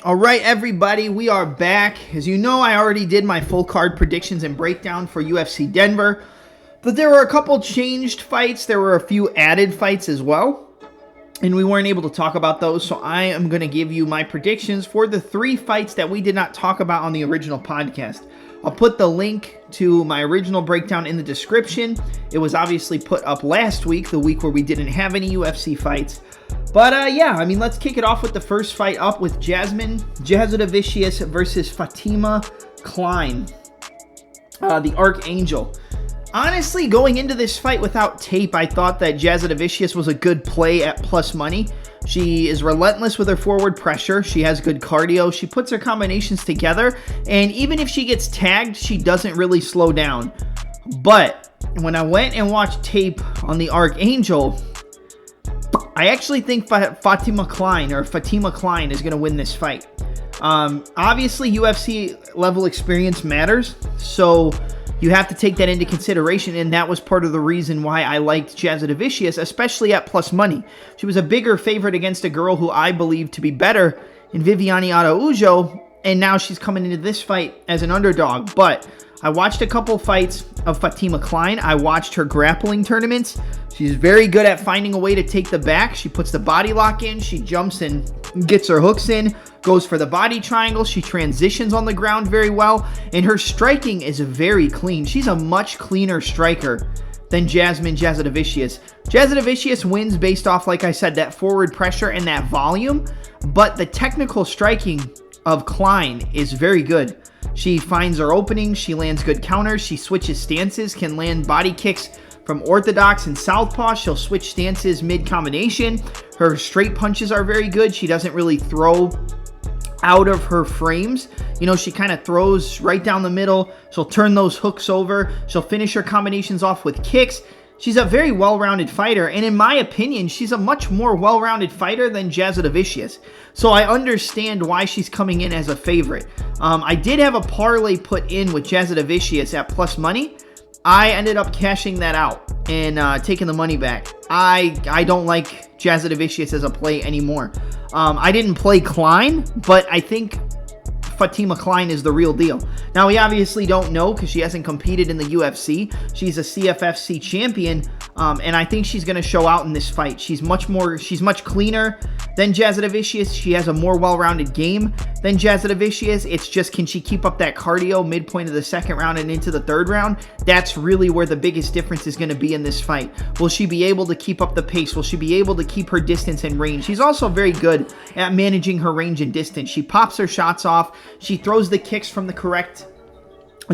All right, everybody, we are back. As you know, I already did my full card predictions and breakdown for UFC Denver, but there were a couple changed fights. There were a few added fights as well, and we weren't able to talk about those, so I am going to give you my predictions for the 3 fights that we did not talk about on the original podcast. I'll put the link to my original breakdown in the description. It was obviously put up last week, the week where we didn't have any UFC fights. But yeah, I mean, let's kick it off with the first fight up with Jasmine Jasudavicius versus Fatima Klein, the Archangel. Honestly, going into this fight without tape, I thought that Jasudavicius was a good play at plus money. She is relentless with her forward pressure. She has good cardio. She puts her combinations together. And even if she gets tagged, she doesn't really slow down. But when I went and watched tape on the Archangel, I actually think Fatima Klein is going to win this fight. Obviously, UFC level experience matters, so you have to take that into consideration, and that was part of the reason why I liked Jasudavicius, especially at plus money. She was a bigger favorite against a girl who I believe to be better in Viviane Araújo, and now she's coming into this fight as an underdog. But I watched a couple fights of Fatima Klein. I watched her grappling tournaments. She's very good at finding a way to take the back. She puts the body lock in. She jumps and gets her hooks in, goes for the body triangle. She transitions on the ground very well, and her striking is very clean. She's a much cleaner striker than Jasmine Jasudavicius. Jasudavicius wins based off, like I said, that forward pressure and that volume, but the technical striking of Klein is very good. She finds her openings, she lands good counters, she switches stances, can land body kicks from orthodox and southpaw. She'll switch stances mid-combination. Her straight punches are very good. She doesn't really throw out of her frames. You know, she kind of throws right down the middle. She'll turn those hooks over. She'll finish her combinations off with kicks. She's a very well-rounded fighter, and in my opinion, she's a much more well-rounded fighter than Jasudavicius. So I understand why she's coming in as a favorite. I did have a parlay put in with Jasudavicius at plus money. I ended up cashing that out and taking the money back. I don't like Jasudavicius as a play anymore. I didn't play Klein, but I think Fatima Klein is the real deal. Now, we obviously don't know because she hasn't competed in the UFC. She's a CFFC champion, and I think she's going to show out in this fight. She's much cleaner than Jasudavicius. She has a more well-rounded game than Jasudavicius. It's just, can she keep up that cardio midpoint of the second round and into the third round? That's really where the biggest difference is going to be in this fight. Will she be able to keep up the pace? Will she be able to keep her distance and range? She's also very good at managing her range and distance. She pops her shots off. She throws the kicks from the correct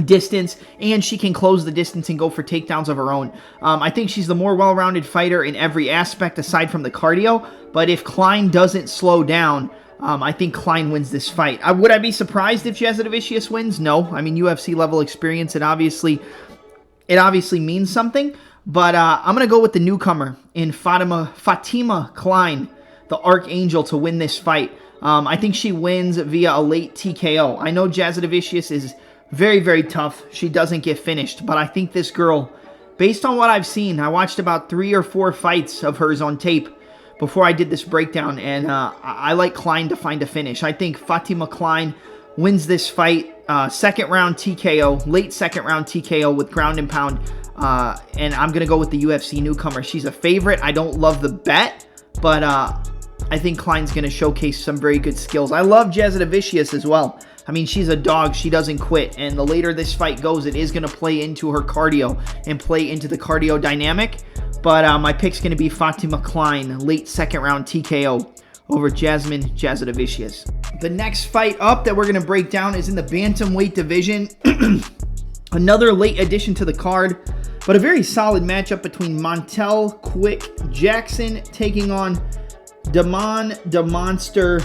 distance, and she can close the distance and go for takedowns of her own. I think she's the more well-rounded fighter in every aspect aside from the cardio, but if Klein doesn't slow down, I think Klein wins this fight. Would I be surprised if Jasudavicius wins? No. I mean, UFC level experience, it obviously means something, but I'm going to go with the newcomer in Fatima Klein, the Archangel, to win this fight. I think she wins via a late TKO. I know Jasudavicius is very, very tough. She doesn't get finished, but I think this girl, based on what I've seen, I watched about 3 or 4 fights of hers on tape before I did this breakdown, and I like Klein to find a finish. I think Fatima Klein wins this fight, second round TKO, late second round TKO with ground and pound, and I'm going to go with the UFC newcomer. She's a favorite. I don't love the bet, but I think Klein's going to showcase some very good skills. I love Jasudavicius as well. I mean, she's a dog. She doesn't quit. And the later this fight goes, it is going to play into her cardio and play into the cardio dynamic. But my pick's going to be Fatima Klein, late second round TKO over Jasmine Jasudavicius. The next fight up that we're going to break down is in the bantamweight division. Another late addition to the card, but a very solid matchup between Montel Quick Jackson taking on Damon the Monster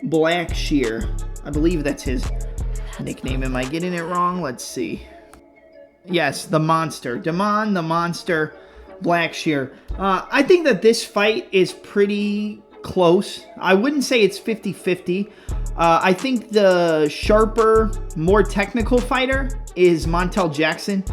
Blackshear. I believe that's his nickname. Am I getting it wrong? Let's see. Yes, the Monster. Damon the Monster Blackshear. I think that this fight is pretty close. I wouldn't say it's 50-50. I think the sharper, more technical fighter is Montel Jackson.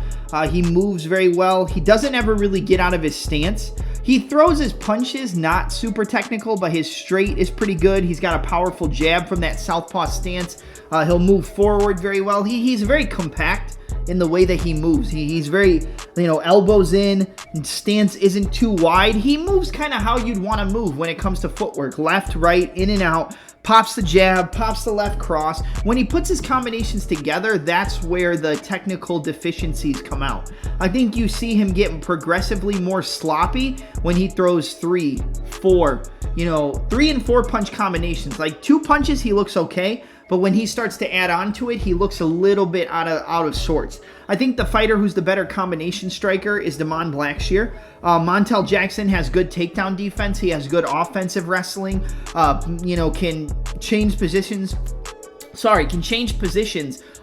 He moves very well. He doesn't ever really get out of his stance. He throws his punches not super technical, but his straight is pretty good. He's got a powerful jab from that southpaw stance. He'll move forward very well. He's very compact in the way that he moves. He's very, elbows in, stance isn't too wide. He moves kind of how you'd want to move when it comes to footwork. Left, right, in and out. Pops the jab, pops the left cross. When he puts his combinations together, that's where the technical deficiencies come out. I think you see him getting progressively more sloppy when he throws 3, 4, 3 and 4 punch combinations. Like 2 punches, he looks okay. But when he starts to add on to it, he looks a little bit out of sorts. I think the fighter who's the better combination striker is Damon Blackshear. Montel Jackson has good takedown defense. He has good offensive wrestling. Can change positions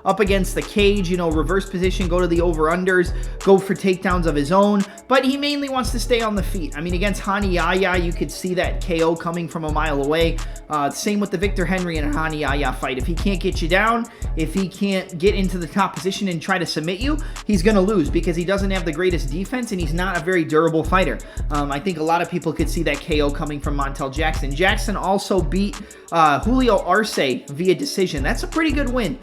up against the cage, reverse position, go to the over-unders, go for takedowns of his own, but he mainly wants to stay on the feet. I mean, against Hani Yahya, you could see that KO coming from a mile away. Same with the Victor Henry and Hani Yahya fight. If he can't get you down, if he can't get into the top position and try to submit you, he's going to lose because he doesn't have the greatest defense and he's not a very durable fighter. I think a lot of people could see that KO coming from Montel Jackson. Jackson also beat Julio Arce via decision. That's a pretty good win.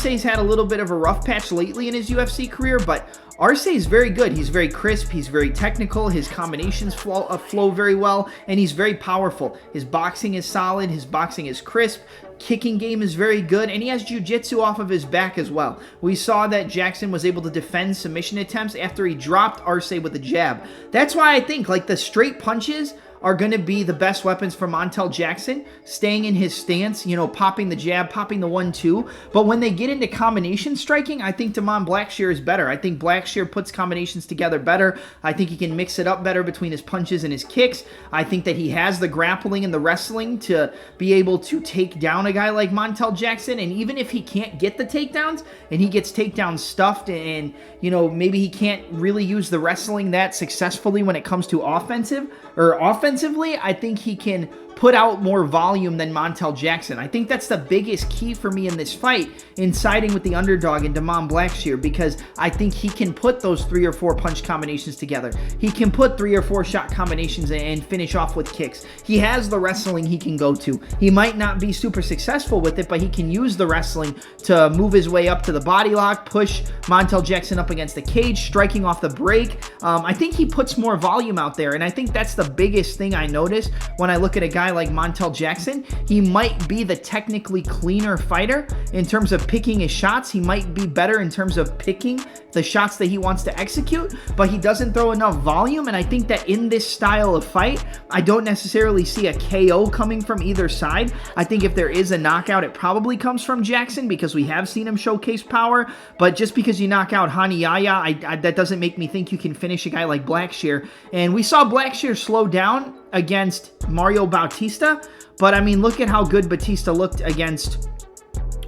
Arce's had a little bit of a rough patch lately in his UFC career, but Arce is very good. He's very crisp. He's very technical. His combinations flow very well, and he's very powerful. His boxing is solid. His boxing is crisp. Kicking game is very good, and he has jiu-jitsu off of his back as well. We saw that Jackson was able to defend submission attempts after he dropped Arce with a jab. That's why I think the straight punches are going to be the best weapons for Montel Jackson, staying in his stance, popping the jab, popping the 1-2. But when they get into combination striking, I think Damon Blackshear is better. I think Blackshear puts combinations together better. I think he can mix it up better between his punches and his kicks. I think that he has the grappling and the wrestling to be able to take down a guy like Montel Jackson. And even if he can't get the takedowns and he gets takedowns stuffed and, maybe he can't really use the wrestling that successfully when it comes to offensively, I think he can put out more volume than Montel Jackson. I think that's the biggest key for me in this fight, in siding with the underdog in Damon Blackshear, because I think he can put those 3 or 4 punch combinations together. He can put 3 or 4 shot combinations and finish off with kicks. He has the wrestling he can go to. He might not be super successful with it, but he can use the wrestling to move his way up to the body lock, push Montel Jackson up against the cage, striking off the break. I think he puts more volume out there, and I think that's the biggest thing I notice when I look at a guy like Montel Jackson. He might be the technically cleaner fighter in terms of picking his shots. He might be better in terms of picking the shots that he wants to execute, but he doesn't throw enough volume. And I think that in this style of fight, I don't necessarily see a KO coming from either side. I think if there is a knockout, it probably comes from Jackson because we have seen him showcase power. But just because you knock out Hani Yahya, that doesn't make me think you can finish a guy like Blackshear. And we saw Blackshear slow down against Mario Bautista, but I mean, look at how good Bautista looked against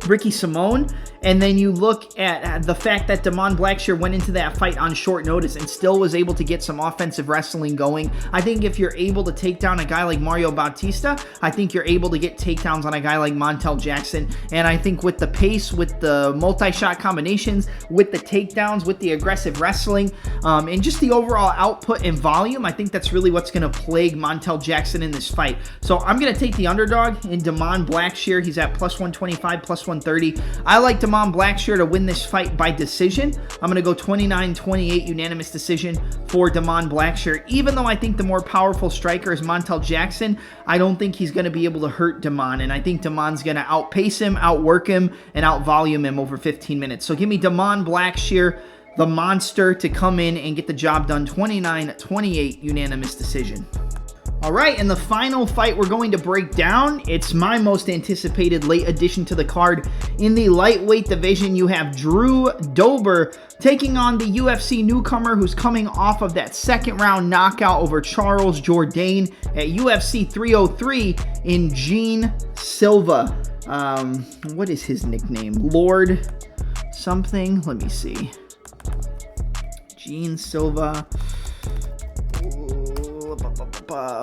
Ricky Simone. And then you look at the fact that Damon Blackshear went into that fight on short notice and still was able to get some offensive wrestling going. I think if you're able to take down a guy like Mario Bautista, I think you're able to get takedowns on a guy like Montel Jackson. And I think with the pace, with the multi-shot combinations, with the takedowns, with the aggressive wrestling, and just the overall output and volume, I think that's really what's going to plague Montel Jackson in this fight. So I'm going to take the underdog in Damon Blackshear. He's at plus 125, plus 130. I like Damon Blackshear to win this fight by decision. I'm going to go 29-28 unanimous decision for Damon Blackshear. Even though I think the more powerful striker is Montel Jackson, I don't think he's going to be able to hurt Damon, and I think Damon's going to outpace him, outwork him, and outvolume him over 15 minutes. So give me Damon Blackshear, the monster, to come in and get the job done. 29-28 unanimous decision. All right, and the final fight we're going to break down, it's my most anticipated late addition to the card. In the lightweight division, you have Drew Dober taking on the UFC newcomer who's coming off of that second round knockout over Charles Jourdain at UFC 303 in Gene Silva. What is his nickname? Lord something? Let me see. Gene Silva.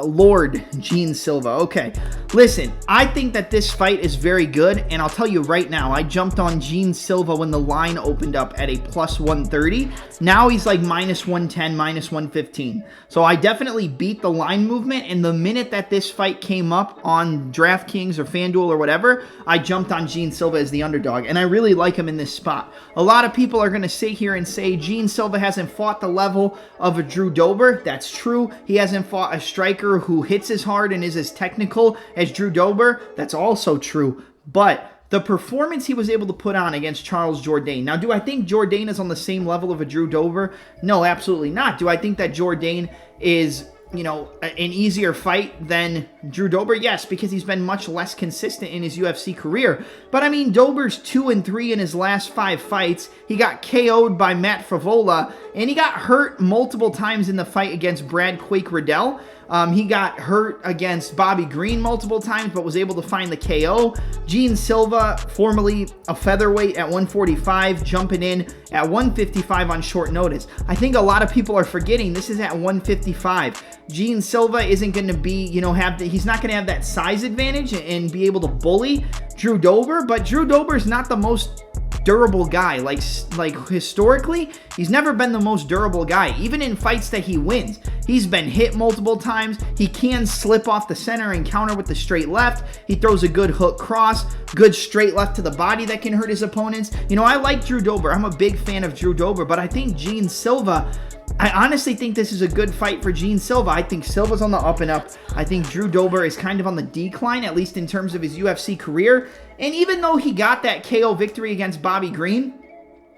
Lord Gene Silva. Okay. Listen, I think that this fight is very good, and I'll tell you right now, I jumped on Gene Silva when the line opened up at a plus 130. Now he's like minus 110, minus 115. So I definitely beat the line movement, and the minute that this fight came up on DraftKings or FanDuel or whatever, I jumped on Gene Silva as the underdog, and I really like him in this spot. A lot of people are going to sit here and say Gene Silva hasn't fought the level of a Drew Dober. That's true. He hasn't fought a striker who hits as hard and is as technical as Drew Dober. That's also true. But the performance he was able to put on against Charles Jourdain. Now, do I think Jourdain is on the same level of a Drew Dober? No, absolutely not. Do I think that Jourdain is, you know, an easier fight than Drew Dober? Yes, because he's been much less consistent in his UFC career. But I mean, Dober's 2-3 in his last 5 fights. He got KO'd by Matt Favola, and he got hurt multiple times in the fight against Brad Quake Riddell. He got hurt against Bobby Green multiple times, but was able to find the KO. Gene Silva, formerly a featherweight at 145, jumping in at 155 on short notice. I think a lot of people are forgetting this is at 155. Gene Silva isn't going to be, you know, he's not going to have that size advantage and be able to bully Drew Dober, but Drew Dober is not the most durable guy. Like historically, he's never been the most durable guy. Even in fights that he wins, he's been hit multiple times. He can slip off the center and counter with the straight left. He throws a good hook cross, good straight left to the body that can hurt his opponents. You know, I like Drew Dober. I'm a big fan of Drew Dober, but I think Gene Silva, I honestly think this is a good fight for Gene Silva. I think Silva's on the up and up. I think Drew Dober is kind of on the decline, at least in terms of his UFC career. And even though he got that KO victory against Bobby Green,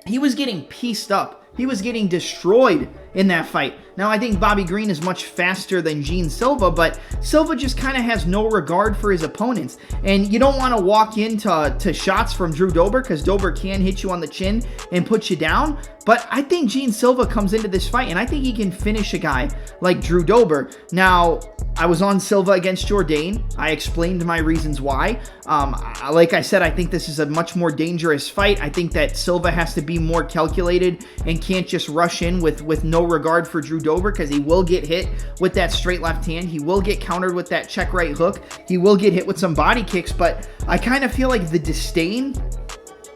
he was getting pieced up. He was getting destroyed in that fight. Now, I think Bobby Green is much faster than Gene Silva, but Silva just kind of has no regard for his opponents. And you don't want to walk into shots from Drew Dober, because Dober can hit you on the chin and put you down. But I think Gene Silva comes into this fight, and I think he can finish a guy like Drew Dober. Now, I was on Silva against Jourdain. I explained my reasons why. Like I said, I think this is a much more dangerous fight. I think that Silva has to be more calculated and can't just rush in with no regard for Drew Dober, because he will get hit with that straight left hand. He will get countered with that check right hook. He will get hit with some body kicks, but I kind of feel like the disdain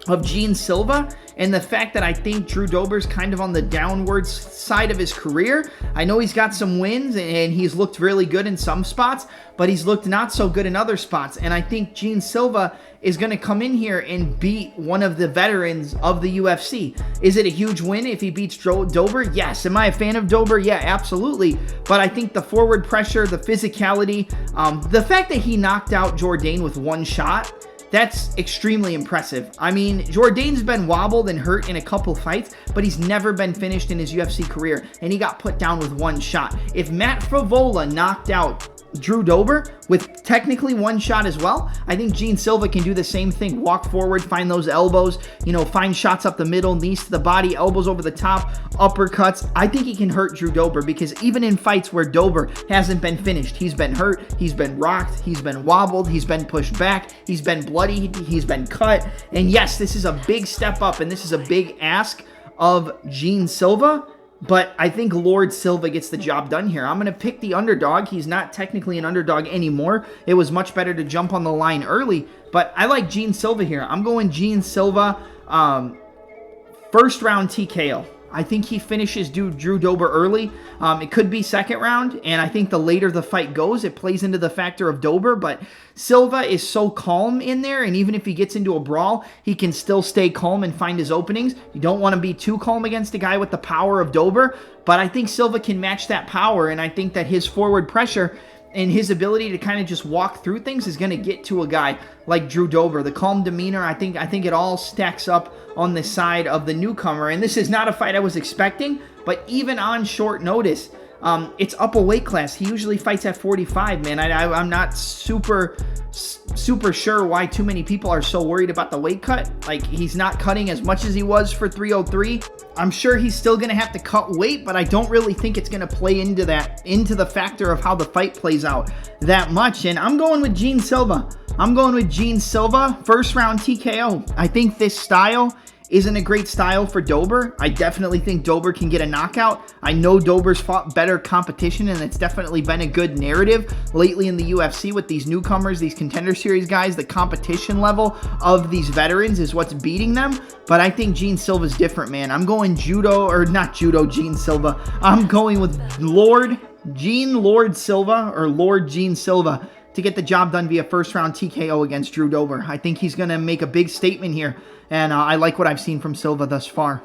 of Gene Silva and the fact that I think Drew Dober's kind of on the downward side of his career. I know he's got some wins and he's looked really good in some spots, but he's looked not so good in other spots. And I think Gene Silva is going to come in here and beat one of the veterans of the UFC. Is it a huge win if he beats Dober? Yes. Am I a fan of Dober? Yeah, absolutely. But I think the forward pressure, the physicality, the fact that he knocked out Jourdain with one shot, that's extremely impressive. I mean, Jourdain's been wobbled and hurt in a couple fights, but he's never been finished in his UFC career, and he got put down with one shot. If Matt Favola knocked out Drew Dober with technically one shot as well, I think Gene Silva can do the same thing. Walk forward, find those elbows, you know, find shots up the middle, knees to the body, elbows over the top, uppercuts. I think he can hurt Drew Dober, because even in fights where Dober hasn't been finished, he's been hurt, he's been rocked, he's been wobbled, he's been pushed back, he's been bloody, he's been cut. And yes, this is a big step up, and this is a big ask of Gene Silva. But I think Lord Silva gets the job done here. I'm going to pick the underdog. He's not technically an underdog anymore. It was much better to jump on the line early. But I like Gene Silva here. I'm going Gene Silva first round TKO. I think he finishes Drew Dober early. It could be second round, and I think the later the fight goes, it plays into the factor of Dober, but Silva is so calm in there, and even if he gets into a brawl, he can still stay calm and find his openings. You don't want to be too calm against a guy with the power of Dober, but I think Silva can match that power, and I think that his forward pressure and his ability to kind of just walk through things is going to get to a guy like Drew Dober. The calm demeanor, I think it all stacks up on the side of the newcomer. And this is not a fight I was expecting, but even on short notice, it's up a weight class. He usually fights at 45, man. I'm not super sure why too many people are so worried about the weight cut. Like, he's not cutting as much as he was for 303. I'm sure he's still going to have to cut weight, but I don't really think it's going to play into the factor of how the fight plays out that much. And I'm going with Gene Silva. First round TKO. I think this style isn't a great style for Dober. I definitely think Dober can get a knockout. I know Dober's fought better competition, and it's definitely been a good narrative lately in the UFC with these newcomers, these Contender Series guys. The competition level of these veterans is what's beating them. But I think Gene Silva's different, man. I'm going Gene Silva. I'm going with Lord Gene Silva to get the job done via first-round TKO against Drew Dober. I think he's going to make a big statement here, and I like what I've seen from Silva thus far.